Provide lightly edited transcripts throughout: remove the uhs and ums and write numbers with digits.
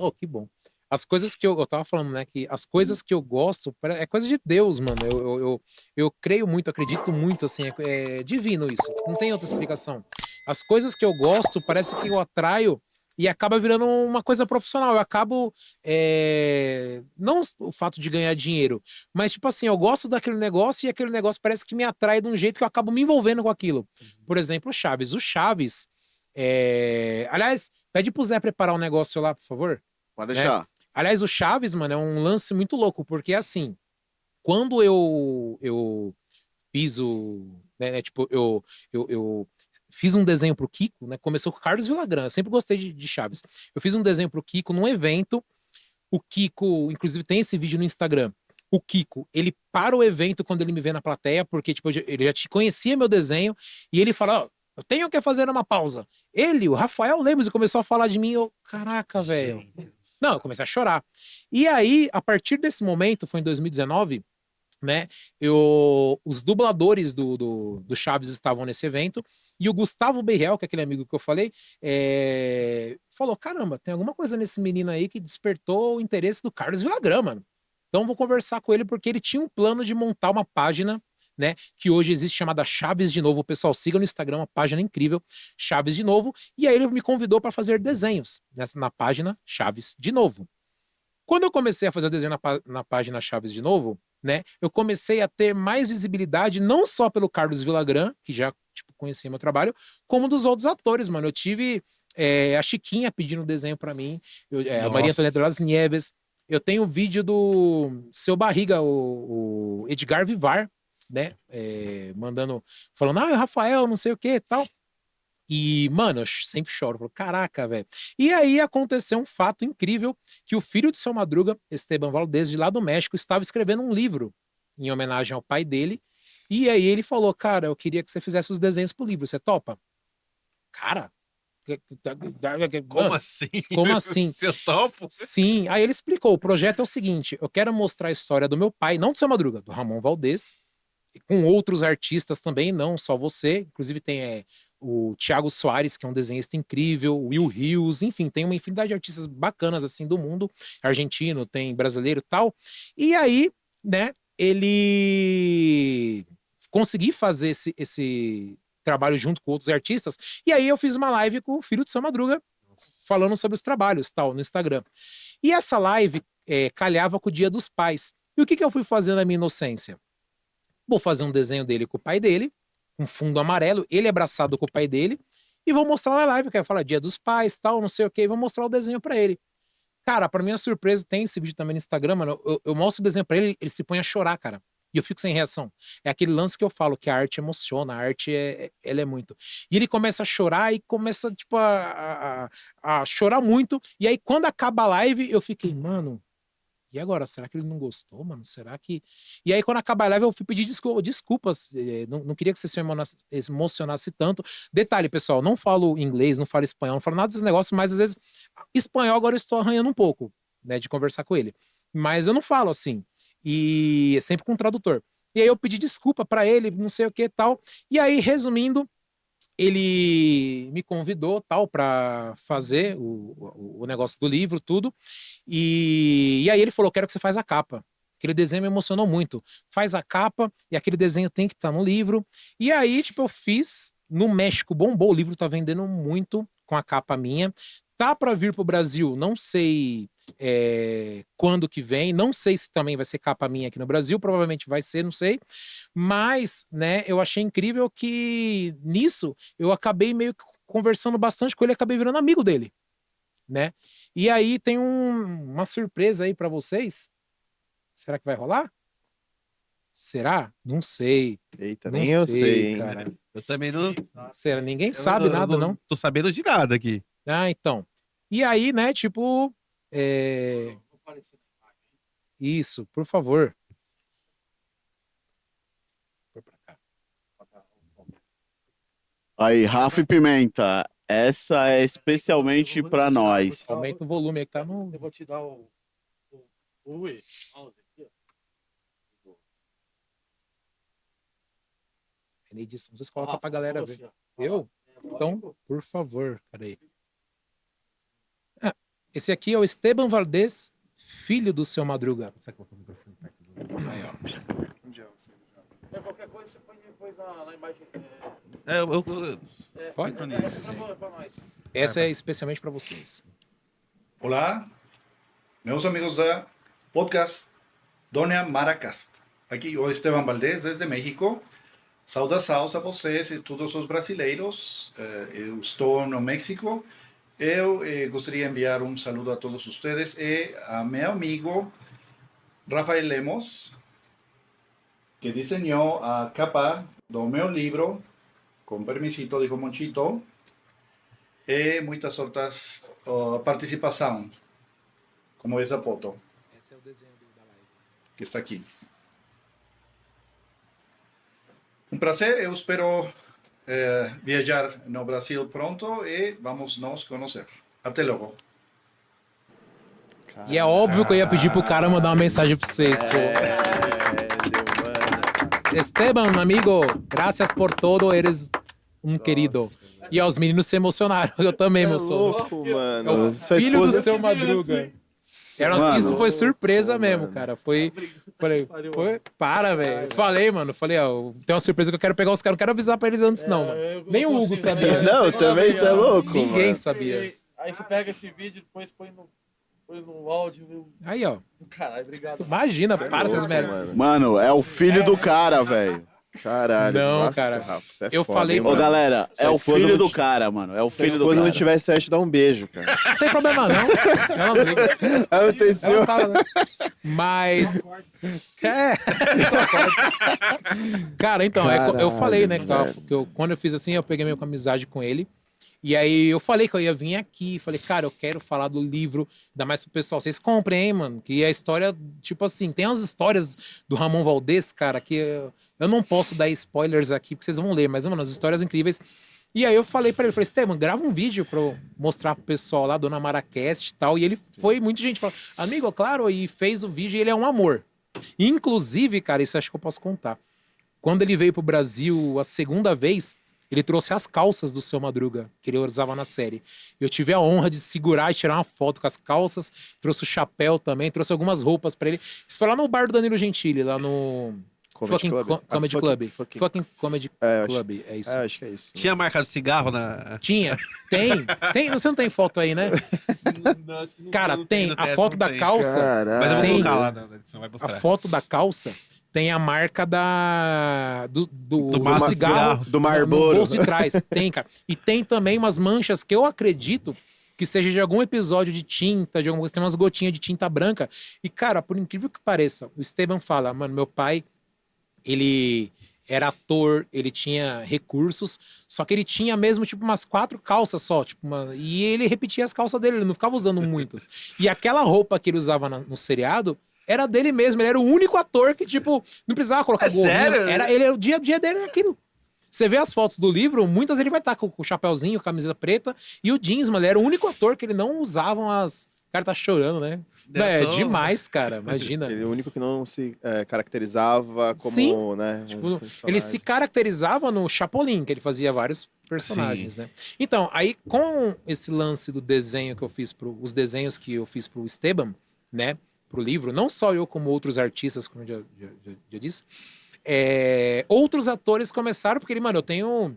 Oh, que bom. As coisas que eu tava falando, né? Que as coisas que eu gosto é coisa de Deus, mano. Eu creio muito, acredito muito, assim, é divino isso. Não tem outra explicação. As coisas que eu gosto, parece que eu atraio e acaba virando uma coisa profissional. Eu acabo. Não o fato de ganhar dinheiro, mas, tipo assim, eu gosto daquele negócio e aquele negócio parece que me atrai de um jeito que eu acabo me envolvendo com aquilo. Por exemplo, o Chaves. O Chaves. Aliás, pede pro Zé preparar um negócio lá, por favor, Pode né? deixar. Aliás, o Chaves, mano, é um lance muito louco, porque assim, quando eu fiz tipo, eu fiz um desenho pro Kiko, né? Começou com o Carlos Villagrán, eu sempre gostei de Chaves. Eu fiz um desenho pro Kiko num evento, o Kiko, inclusive tem esse vídeo no Instagram. O Kiko, ele para o evento quando ele me vê na plateia, porque tipo, ele já te conhecia meu desenho, e ele fala, ó, eu tenho que fazer uma pausa. Ele, o Rafael Lemos, começou a falar de mim, eu, caraca, velho. Gente. Não, eu comecei a chorar. E aí, a partir desse momento, foi em 2019, né? Os dubladores do Chaves estavam nesse evento, e o Gustavo Beirel, que é aquele amigo que eu falei, falou: caramba, tem alguma coisa nesse menino aí que despertou o interesse do Carlos Villagrán, mano. Então vou conversar com ele, porque ele tinha um plano de montar uma página. Né, que hoje existe chamada Chaves de Novo. O pessoal siga no Instagram, uma página incrível, Chaves de Novo. E aí ele me convidou para fazer desenhos na página Chaves de Novo. Quando eu comecei a fazer o desenho na página Chaves de Novo, né, eu comecei a ter mais visibilidade, não só pelo Carlos Villagrán, que já tipo, conhecia meu trabalho, como dos outros atores, mano. Eu tive a Chiquinha pedindo desenho para mim, a Maria Antonieta Nossa. das Nieves. Eu tenho o vídeo do Seu Barriga, o Edgar Vivar, né, mandando, falando, Rafael, não sei o que tal. E, mano, eu sempre choro. Falo, caraca, velho. E aí aconteceu um fato incrível que o filho de Seu Madruga, Esteban Valdez, de lá do México, estava escrevendo um livro em homenagem ao pai dele. E aí ele falou, cara, eu queria que você fizesse os desenhos pro livro. Você topa? Cara, Como mano, assim? como assim? Seu topo? Sim. Aí ele explicou, o projeto é o seguinte, eu quero mostrar a história do meu pai, não do Seu Madruga, do Ramon Valdez, com outros artistas também, não só você. Inclusive tem o Thiago Soares, que é um desenhista incrível, o Will Rios, enfim, tem uma infinidade de artistas bacanas assim do mundo, argentino, tem brasileiro e tal. E aí, né, ele consegui fazer esse trabalho junto com outros artistas, e aí eu fiz uma live com o filho de São Madruga, falando sobre os trabalhos, tal, no Instagram. E essa live calhava com o Dia dos Pais. E o que eu fui fazer na minha inocência? Vou fazer um desenho dele com o pai dele, um fundo amarelo, ele abraçado com o pai dele, e vou mostrar na live, que eu falar Dia dos Pais, tal, não sei o que, e vou mostrar o desenho para ele. Cara, para minha surpresa, tem esse vídeo também no Instagram, mano, eu mostro o desenho pra ele, ele se põe a chorar, cara. E eu fico sem reação. É aquele lance que eu falo, que a arte emociona, a arte ela é muito. E ele começa a chorar e começa, tipo, a chorar muito. E aí, quando acaba a live, eu fiquei, mano, e agora, será que ele não gostou, mano? Será que. E aí, quando acabar a live, eu fui pedir desculpas. Não queria que você se emocionasse tanto. Detalhe, pessoal, não falo inglês, não falo espanhol, não falo nada desse negócio, mas às vezes, espanhol agora eu estou arranhando um pouco, né, de conversar com ele. Mas eu não falo assim. E é sempre com tradutor. E aí eu pedi desculpa para ele, não sei o que e tal. E aí, resumindo, ele me convidou tal para fazer o negócio do livro, tudo. E aí ele falou: quero que você faça a capa. Aquele desenho me emocionou muito. Faz a capa e aquele desenho tem que estar no livro. E aí, tipo, eu fiz. No México bombou, o livro tá vendendo muito com a capa minha. Tá para vir pro Brasil, não sei quando que vem, não sei se também vai ser capa minha aqui no Brasil, provavelmente vai ser, não sei. Mas, né, eu achei incrível que nisso eu acabei meio que conversando bastante com ele, acabei virando amigo dele, né? E aí tem uma surpresa aí para vocês. Será que vai rolar? Será? Não sei. Eita, Não nem eu sei, sei, hein? cara. Eu também não. Será? Ninguém Eu sabe nada, não não. tô sabendo de nada aqui. Ah, então. E aí, né, tipo, é, isso, por favor. Foi pra cá. Aí, Rafa e Pimenta, essa é especialmente pra nós. Aumenta o volume aí que tá no. Eu vou te dar o mouse aqui, ó. Na edição, vocês colocam pra Com galera ver. você, ó. Eu? É Então, lógico. por favor, peraí. Ah, Esse aqui é o Esteban Valdez, filho do seu Madruga. Aí, ó. Qualquer coisa você põe depois lá embaixo. Pode? Pra nós. Essa é especialmente para vocês. Olá, meus amigos da podcast Dona Maracast. Aqui o Esteban Valdez, desde México. Saudações a vocês e todos os brasileiros. Eu estou no México. Eu gostaria de enviar um saludo a todos vocês e a meu amigo Rafael Lemos, que desenhou a capa do meu livro, com permisito, dijo Monchito, e muitas outras participações, como essa foto Esse é o desenho da live. que está aqui. Um prazer, eu espero viajar no Brasil pronto e vamos nos conhecer. Até logo. E é óbvio que eu ia pedir pro cara mandar uma mensagem pra vocês, pô. Esteban, amigo, graças por todo, eres um querido. E ó, os meninos se emocionaram, eu também Cê é emociono. louco, É mano. o Sua filho do esposa... seu Madruga. Mano, Isso foi surpresa louco, mesmo, mano. cara. Falei, para, velho. Falei, mano. Falei, ó, tem uma surpresa que eu quero pegar os caras. Não quero avisar pra eles antes, não, mano. Nem o Hugo sabia. Não, eu também, você é louco, Ninguém mano. sabia. Aí você pega esse vídeo e depois põe no áudio. Aí, ó. Caralho, obrigado. Imagina, para essas merdas. Mano, é o filho do cara, velho. Caralho. Não, nossa, cara. Rafa, você é Eu foda, falei hein, pra- mano? Ô, galera, Sua é o esposa filho não do te- cara, mano. É o Se a filho do esposa cara. não tivesse, eu ia te dar um beijo, cara. Não tem problema, não. Ela não liga. Ah, eu tenho Ela não tava, né? Mas. É. Só pode. Cara, então, eu falei, né? Quando eu fiz assim, eu peguei meio com amizade com ele. E aí eu falei que eu ia vir aqui. Falei, cara, eu quero falar do livro. Ainda mais pro pessoal. Vocês comprem, hein, mano? Que a história, tipo assim, tem umas histórias do Ramon Valdez, cara, que eu não posso dar spoilers aqui, porque vocês vão ler, mas, mano, as histórias incríveis. E aí eu falei pra ele, falei, Esteban, grava um vídeo pra eu mostrar pro pessoal lá, Dona Maracast e tal. E ele foi, muita gente falou, amigo, claro, e fez o vídeo e ele é um amor. Inclusive, cara, isso acho que eu posso contar. Quando ele veio pro Brasil a segunda vez, ele trouxe as calças do seu Madruga, que ele usava na série. Eu tive a honra de segurar e tirar uma foto com as calças, trouxe o chapéu também, trouxe algumas roupas pra ele. Isso foi lá no bar do Danilo Gentili, lá no Comedy Club? Comedy Club. Fucking Comedy É, Club, é isso. acho que é isso. Tinha marca do cigarro na. Tinha. Tem. Você não tem foto aí, né? Cara, tem. A foto da calça. Mas eu vou Tem. colocar lá na edição, vai A mostrar. foto da calça tem a marca do maço de cigarro do no Marlboro. bolso de trás. Tem, cara. E tem também umas manchas que eu acredito que seja de algum episódio de tinta, de alguma coisa. Tem umas gotinhas de tinta branca. E, cara, por incrível que pareça, o Esteban fala, mano, meu pai, ele era ator, ele tinha recursos, só que ele tinha mesmo, tipo, umas 4 calças só, tipo, e ele repetia as calças dele, ele não ficava usando muitas. E aquela roupa que ele usava no seriado era dele mesmo, ele era o único ator que, tipo, não precisava colocar gorrinho. sério? O dia a dia dele era aquilo. Você vê as fotos do livro, muitas ele vai estar com o chapéuzinho, camisa preta, e o jeans, mano, ele era o único ator que ele não usavam as... O cara tá chorando, né? É demais, cara, imagina. Ele é o único que não se caracterizava como, Sim. né? Tipo, um ele personagem. se caracterizava no Chapolin, que ele fazia vários personagens, né? Então, aí com esse lance do desenho que eu fiz os desenhos que eu fiz pro Esteban, né? Pro livro, não só eu, como outros artistas, como eu já disse, outros atores começaram, porque ele, mano, eu tenho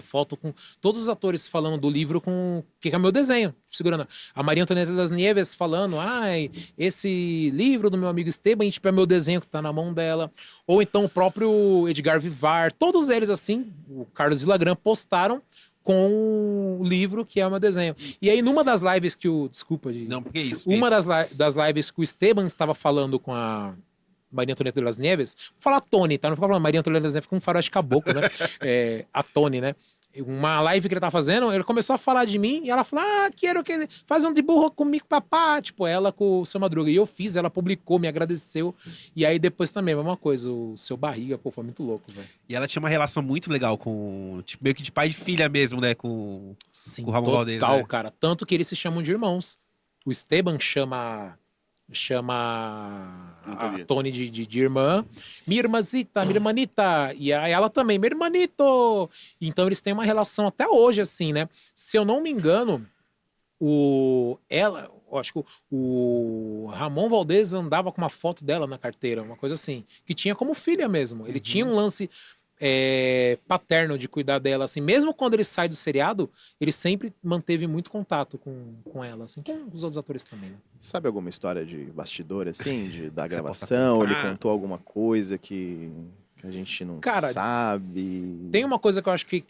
foto com todos os atores falando do livro com que é o meu desenho, segurando a Maria Antonieta das Nieves falando, ai, esse livro do meu amigo Esteban, e, tipo, é meu desenho que tá na mão dela, ou então o próprio Edgar Vivar, todos eles assim, o Carlos Villagrán postaram com o livro que é o meu desenho. E aí numa das lives que desculpa, Não, porque é isso. uma das lives que o Esteban estava falando com a Maria Antonieta das Nieves, vou falar Tony, tá? Não vou falar Maria Antonieta das Nieves com um faroeste caboclo, né? A Tony, né? Uma live que ele tá fazendo, ele começou a falar de mim e ela falou: quero que fazer um dibujo comigo, papá. Tipo, ela com o seu Madruga. E eu fiz, ela publicou, me agradeceu. E aí depois também, a mesma coisa, o seu Barriga, pô, foi muito louco, velho. E ela tinha uma relação muito legal com. Tipo, meio que de pai e filha mesmo, né? Com. Sim, Com o Ramon total, Valdez, né? cara. Tanto que eles se chamam de irmãos. O Esteban chama a Tony de irmã, minha irmãzita, minha irmanita, e aí ela também, meu irmanito. Então eles têm uma relação até hoje, assim, né? Se eu não me engano, Eu acho que o Ramon Valdez andava com uma foto dela na carteira, uma coisa assim, que tinha como filha mesmo. Ele tinha um lance paterno de cuidar dela, assim, mesmo quando ele sai do seriado, ele sempre manteve muito contato com ela, assim, com os outros atores também, né? Sabe alguma história de bastidor, assim, da Você gravação? possa Ele contar? contou alguma coisa que a gente não Cara, sabe? Tem uma coisa que eu acho que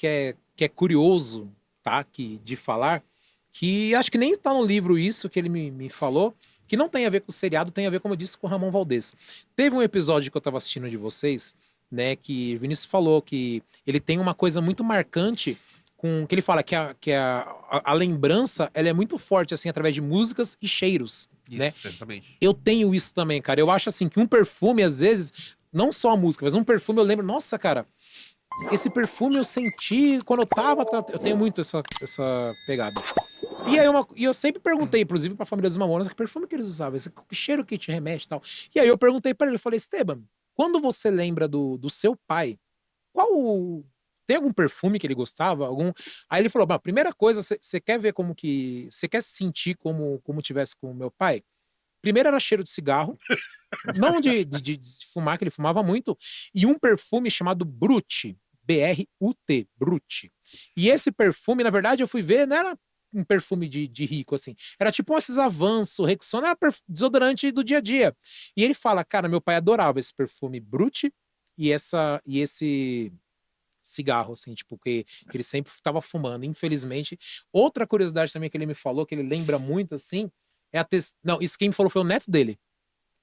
é curioso, tá? De falar, que acho que nem tá no livro isso que ele me falou, que não tem a ver com o seriado, tem a ver, como eu disse, com o Ramon Valdez. Teve um episódio que eu tava assistindo de vocês, né? Que o Vinícius falou que ele tem uma coisa muito marcante com que ele fala que a lembrança ela é muito forte, assim, através de músicas e cheiros. Isso, Né? exatamente. Eu tenho isso também, cara. Eu acho assim que um perfume, às vezes, não só a música, mas um perfume eu lembro, nossa, cara, esse perfume eu senti quando eu tava. Eu tenho muito essa pegada. E aí eu sempre perguntei, inclusive, pra família dos Mamonas, que perfume que eles usavam, que cheiro que te remete e tal. E aí eu perguntei pra ele, eu falei, Esteban, quando você lembra do seu pai, tem algum perfume que ele gostava? Aí ele falou, primeira coisa, você quer ver como que. Você quer sentir como tivesse com o meu pai? Primeiro era cheiro de cigarro, não de fumar, que ele fumava muito, e um perfume chamado Brut, B-R-U-T, Brut. E esse perfume, na verdade, eu fui ver, não era um perfume de rico, assim. Era tipo esses avanços, Rexona, era desodorante do dia a dia. E ele fala, cara, meu pai adorava esse perfume Brut e esse cigarro, assim, tipo, que ele sempre estava fumando, infelizmente. Outra curiosidade também que ele me falou, que ele lembra muito, assim, Não, isso quem me falou foi o neto dele.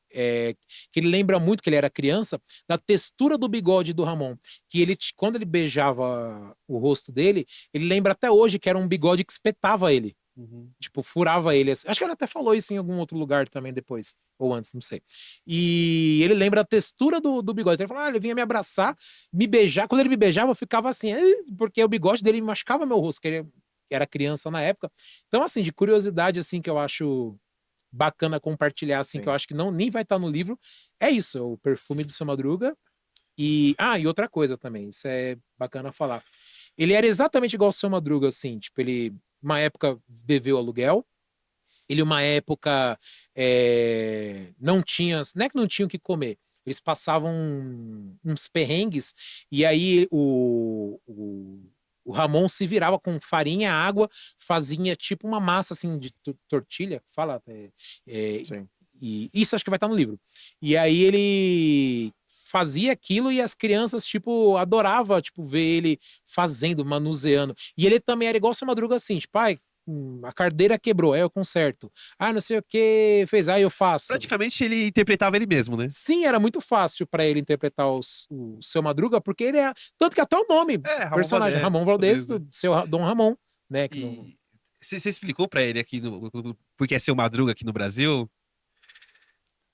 Que ele lembra muito, que ele era criança, da textura do bigode do Ramon. Que quando ele beijava o rosto dele, ele lembra até hoje que era um bigode que espetava ele. Tipo, furava ele. Assim. Acho que ele até falou isso em algum outro lugar também depois. Ou antes, não sei. E ele lembra a textura do bigode. Então ele falou, ele vinha me abraçar, me beijar. Quando ele me beijava, eu ficava assim, porque o bigode dele machucava meu rosto, que ele era criança na época. Então, assim, de curiosidade, assim, que eu acho bacana compartilhar, assim, que eu acho que nem vai estar no livro, é isso, o perfume do Seu Madruga. E outra coisa também, isso é bacana falar. Ele era exatamente igual ao Seu Madruga, assim, tipo, ele, uma época, deveu aluguel, ele, uma época, não é que não tinha o que comer, eles passavam uns perrengues, e aí o Ramon se virava com farinha, água, fazia tipo uma massa assim de tortilha, fala. Sim. E isso acho que vai estar no livro. E aí ele fazia aquilo e as crianças, tipo, adorava, tipo, ver ele fazendo, manuseando. E ele também era igual o Seu Madruga, assim, tipo, a carteira quebrou, aí eu conserto. Não sei o que fez, aí eu faço. Praticamente ele interpretava ele mesmo, né? Sim, era muito fácil pra ele interpretar o Seu Madruga, porque ele é. Tanto que até o nome, personagem, Ramon Valdez, do seu Dom Ramon, né? E você explicou pra ele aqui porque é Seu Madruga aqui no Brasil?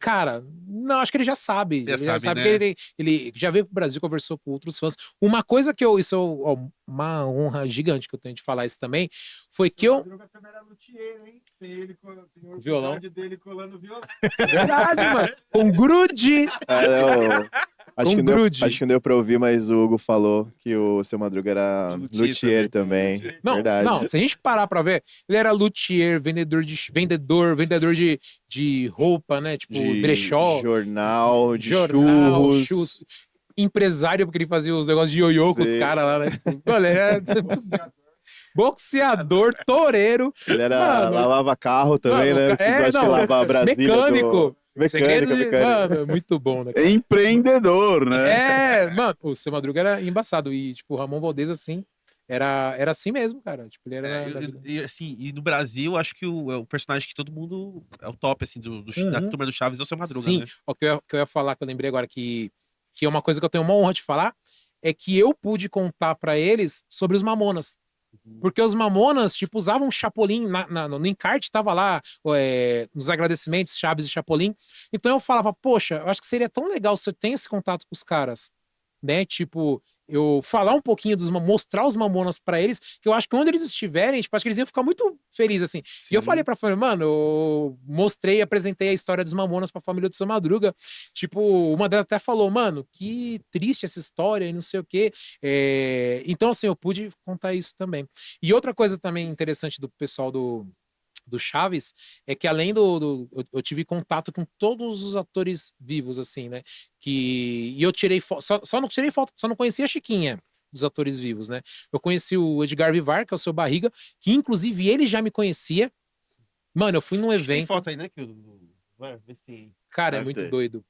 Cara, não, acho que ele já sabe. Já Ele já sabe, sabe né? que ele já veio pro Brasil, conversou com outros fãs. Uma coisa que isso é uma honra gigante que eu tenho de falar isso também, foi que eu. Madruga também era luthier, hein? Tem um Violão. episódio dele colando violão. Verdade, mano. Com grude. Acho Com que, grude. acho que não deu pra ouvir, mas o Hugo falou que o Seu Madruga era luthier também. Não, Verdade. não, se a gente parar pra ver, ele era luthier, vendedor de roupa, né? Tipo, De brechó. jornal, de Jornal, churros. Empresário, porque ele fazia os negócios de ioiô com os Sim. caras lá, né? Mano, ele era boxeador, toureiro. Ele Mano, lavava carro também, mano, né? Acho que lavava Brasília. mecânico. Mecânico. Mano, muito bom, né? Cara? Empreendedor, né? Mano, o Seu Madruga era embaçado. E, tipo, o Ramon Valdez, assim, era assim mesmo, cara. Tipo, ele era. da vida. Assim, e no Brasil, acho que o personagem que todo mundo é o top, assim, da turma do Chaves é o Seu Madruga, Sim, né? o que eu ia falar, que eu lembrei agora, que é uma coisa que eu tenho uma honra de falar, é que eu pude contar pra eles sobre os Mamonas. Porque os Mamonas, tipo, usavam um Chapolin no encarte, tava lá, nos agradecimentos, Chaves e Chapolin. Então eu falava, poxa, eu acho que seria tão legal se eu tenho esse contato com os caras, né? Tipo, eu falar um pouquinho mostrar os Mamonas pra eles, que eu acho que onde eles estiverem, tipo, acho que eles iam ficar muito felizes, assim. E eu falei pra família, mano, eu mostrei, apresentei a história dos Mamonas pra família do Seu Madruga. Tipo, uma delas até falou, mano, que triste essa história e não sei o quê. Então, assim, eu pude contar isso também. E outra coisa também interessante do pessoal do Chaves é que além eu tive contato com todos os atores vivos, assim, né? E eu tirei foto, só não tirei foto, só não conhecia a Chiquinha dos atores vivos, né? Eu conheci o Edgar Vivar, que é o Seu Barriga, que inclusive ele já me conhecia. Mano, eu fui num Tem evento. foto aí, né? Vai ver se tem. Cara, é Deve muito ter. doido.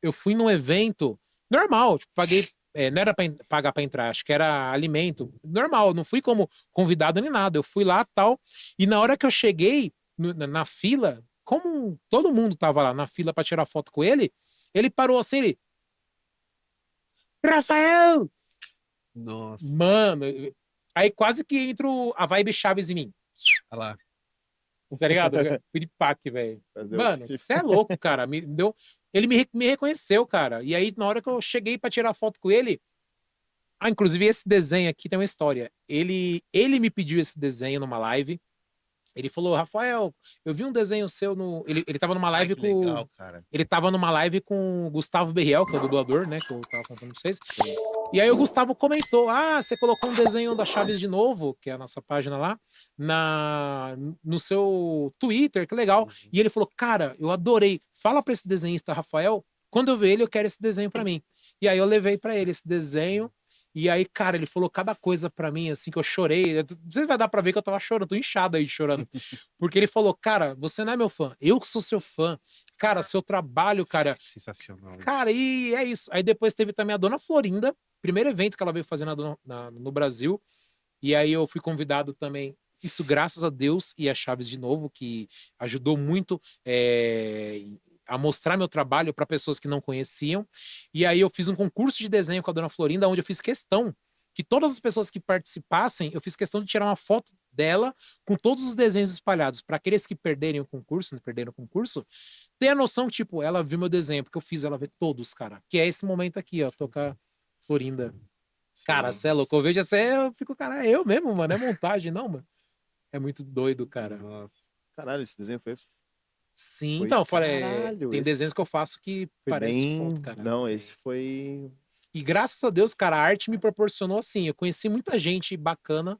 Eu fui num evento normal, tipo, paguei. Não era pra pagar pra entrar, acho que era alimento. Normal, não fui como convidado nem nada. Eu fui lá tal. E na hora que eu cheguei na fila, como todo mundo tava lá na fila pra tirar foto com ele parou assim, ele. Rafael! Nossa, Mano, aí quase que entra a vibe Chaves em mim. olha lá. Tá ligado? Piripaque, velho. Fazer o Mano, quê? você é louco, cara. Ele me reconheceu, cara. E aí, na hora que eu cheguei pra tirar foto com ele. Ah, inclusive, esse desenho aqui tem uma história. Ele me pediu esse desenho numa live. Ele falou, Rafael, eu vi um desenho seu no. Ele tava numa Ai, live que com. legal, cara. Ele tava numa live com o Gustavo Berriel, que é o dublador, né? Que eu tava contando pra vocês. E aí o Gustavo comentou: Ah, você colocou um desenho da Chaves de novo, que é a nossa página lá, no seu Twitter, que legal. E ele falou: Cara, eu adorei. Fala pra esse desenhista, Rafael, quando eu ver ele, eu quero esse desenho pra mim. E aí eu levei pra ele esse desenho. E aí, cara, ele falou cada coisa pra mim, assim, que eu chorei. Você vai dar pra ver que eu tava chorando, tô inchado aí chorando. Porque ele falou, cara, você não é meu fã, eu que sou seu fã. Cara, seu trabalho, cara. Sensacional. Cara, e é isso. Aí depois teve também a Dona Florinda, primeiro evento que ela veio fazer no Brasil. E aí eu fui convidado também. Isso graças a Deus e a Chaves de novo, que ajudou muito a mostrar meu trabalho para pessoas que não conheciam. E aí eu fiz um concurso de desenho com a Dona Florinda, onde eu fiz questão que todas as pessoas que participassem, eu fiz questão de tirar uma foto dela com todos os desenhos espalhados, para aqueles que perderem o concurso, não perderam o concurso, ter a noção, tipo, ela viu meu desenho, porque eu fiz ela ver todos, cara. Que é esse momento aqui, ó, tocar Florinda. Cara, você é louco. Eu vejo assim, eu fico, cara, é eu mesmo, mano. É montagem, não, mano. É muito doido, cara. Nossa. Caralho, esse desenho foi Sim, Foi então, eu falei, caralho, tem esse desenhos que eu faço que parece bem. foto, cara. Não, esse foi. E graças a Deus, cara, a arte me proporcionou assim. Eu conheci muita gente bacana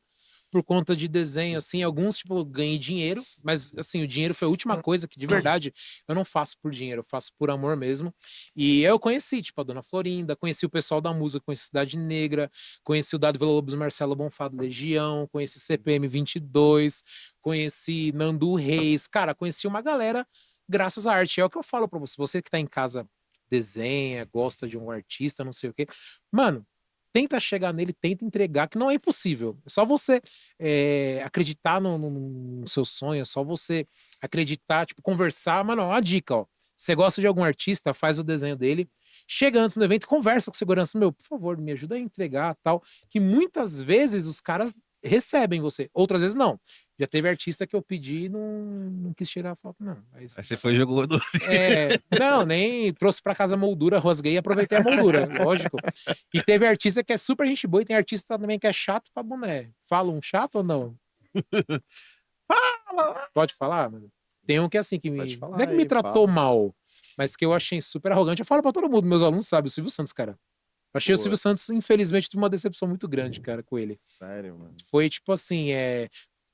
por conta de desenho, assim. Alguns, tipo, eu ganhei dinheiro, mas, assim, o dinheiro foi a última coisa que, de verdade, eu não faço por dinheiro, eu faço por amor mesmo. E eu conheci, tipo, a Dona Florinda, conheci o pessoal da música, conheci Cidade Negra, conheci o Dado Villa-Lobos Marcelo Bonfá do Legião, conheci CPM 22, conheci Nandu Reis. Cara, conheci uma galera graças à arte. É o que eu falo pra você. Você que tá em casa desenha, gosta de um artista, não sei o quê. Mano, tenta chegar nele, tenta entregar, que não é impossível. É só você acreditar no seu sonho, é só você acreditar, tipo, conversar. Mano, uma dica, ó. Você gosta de algum artista, faz o desenho dele, chega antes no evento, conversa com segurança, meu, por favor, me ajuda a entregar, tal, que muitas vezes os caras recebem você, outras vezes não. Já teve artista que eu pedi e não quis tirar a foto, não. Aí você foi e jogou no. Não, nem trouxe pra casa a moldura, rosguei e aproveitei a moldura, lógico. E teve artista que é super gente boa e tem artista também que é chato pra boné. Fala um chato ou não? Pode falar, mano? Tem um que é assim, que Pode falar não é que me aí, tratou fala. mal, mas que eu achei super arrogante. Eu falo pra todo mundo, meus alunos sabem, o Silvio Santos, cara. Eu achei o Silvio Putz. Santos, infelizmente, tive uma decepção muito grande, cara, com ele. Sério, mano. Foi tipo assim,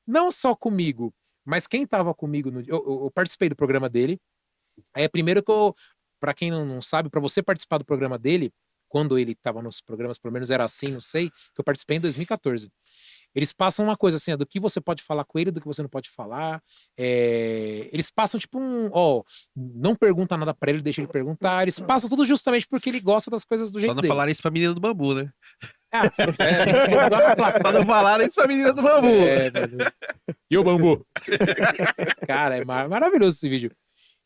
não só comigo, mas quem tava comigo eu participei do programa dele. Aí primeiro que pra quem não sabe, pra você participar do programa dele, quando ele tava nos programas, pelo menos era assim, não sei, que eu participei em 2014. Eles passam uma coisa assim, do que você pode falar com ele, do que você não pode falar. Eles passam tipo não pergunta nada pra ele, deixa ele perguntar. Eles passam tudo justamente porque ele gosta das coisas do Só jeito não dele. falaram isso pra menina do bambu, né? Dá uma placa. Só não falaram isso pra menina do bambu. Mano. E o bambu? Cara, é maravilhoso esse vídeo.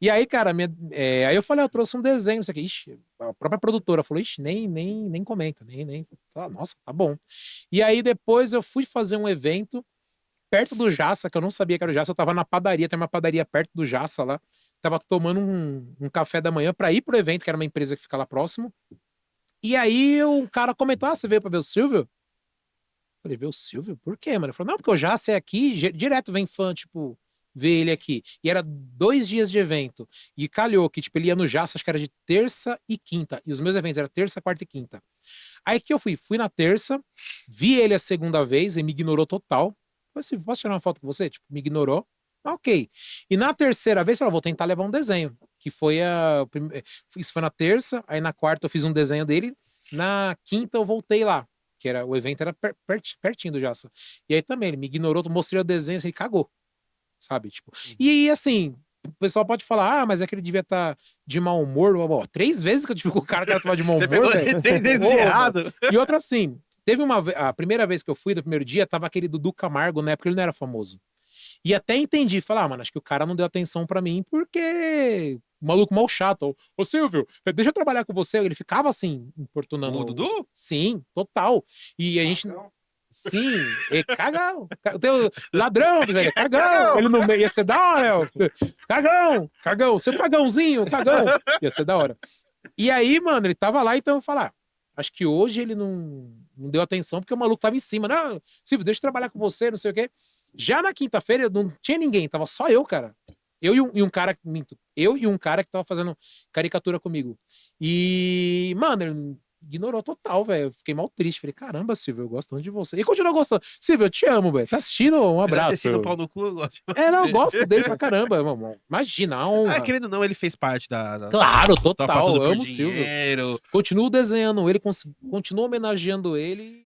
E aí, cara, aí eu falei, eu trouxe um desenho, isso aqui. Ixi, a própria produtora falou, ixi, nem comenta, nem. Nossa, tá bom. E aí depois eu fui fazer um evento perto do Jaça, que eu não sabia que era o Jaça, eu tava na padaria, tem uma padaria perto do Jaça lá, tava tomando um café da manhã pra ir pro evento, que era uma empresa que fica lá próximo. E aí o cara comentou, você veio pra ver o Silvio? Eu falei, ver o Silvio? Por quê, mano? Ele falou, não, porque o Jaça é aqui, direto vem fã, tipo, ver ele aqui. E era 2 dias de evento. E calhou que, tipo, ele ia no Jaça, acho que era de terça e quinta. E os meus eventos eram terça, quarta e quinta. Aí que eu fui na terça, vi ele a segunda vez, e me ignorou total. Eu falei assim, posso tirar uma foto com você? Tipo, me ignorou. Ok. E na terceira vez, eu falei, vou tentar levar um desenho. Que foi isso foi na terça, aí na quarta eu fiz um desenho dele, na quinta eu voltei lá, o evento era pertinho do Jaça. E aí também, ele me ignorou, mostrei o desenho, assim, ele cagou, sabe? Tipo, e assim, o pessoal pode falar, mas é que ele devia estar de mau humor. Bom, 3 vezes que eu tive com o cara que tava de mau Você humor, pegou velho. 3 vezes Ô, errado. E outra assim, teve a primeira vez que eu fui, no primeiro dia, tava aquele Dudu Camargo, na época ele não era famoso. E até entendi, falar, mano, acho que o cara não deu atenção pra mim porque o maluco mal chato. Ô Silvio, deixa eu trabalhar com você. Ele ficava assim, importunando. O Dudu? Sim, total. E a gente. Sim, cagão. Ladrão, velho, cagão. Ele no meio ia ser da hora, cagão, seu cagãozinho, cagão. Ia ser da hora. E aí, mano, ele tava lá, então eu falar, acho que hoje ele não deu atenção porque o maluco tava em cima. Não, Silvio, deixa eu trabalhar com você, não sei o quê. Já na quinta-feira não tinha ninguém, tava só eu, cara. Eu e um cara, eu e um cara que tava fazendo caricatura comigo. E, mano, ele ignorou total, velho. Fiquei mal triste. Falei, caramba, Silvio, eu gosto tanto de você. E continuou gostando. Silvio, eu te amo, velho. Tá assistindo? Um Apesar de ter abraço. sido pau no cu, eu gosto de Não, eu você. gosto dele pra caramba, irmão. Imagina, a honra. Ah, querendo ou não, ele fez parte da Claro, Topa total. Tudo Eu por amo o Silvio. Dinheiro. Continuo desenhando ele, continuo homenageando ele.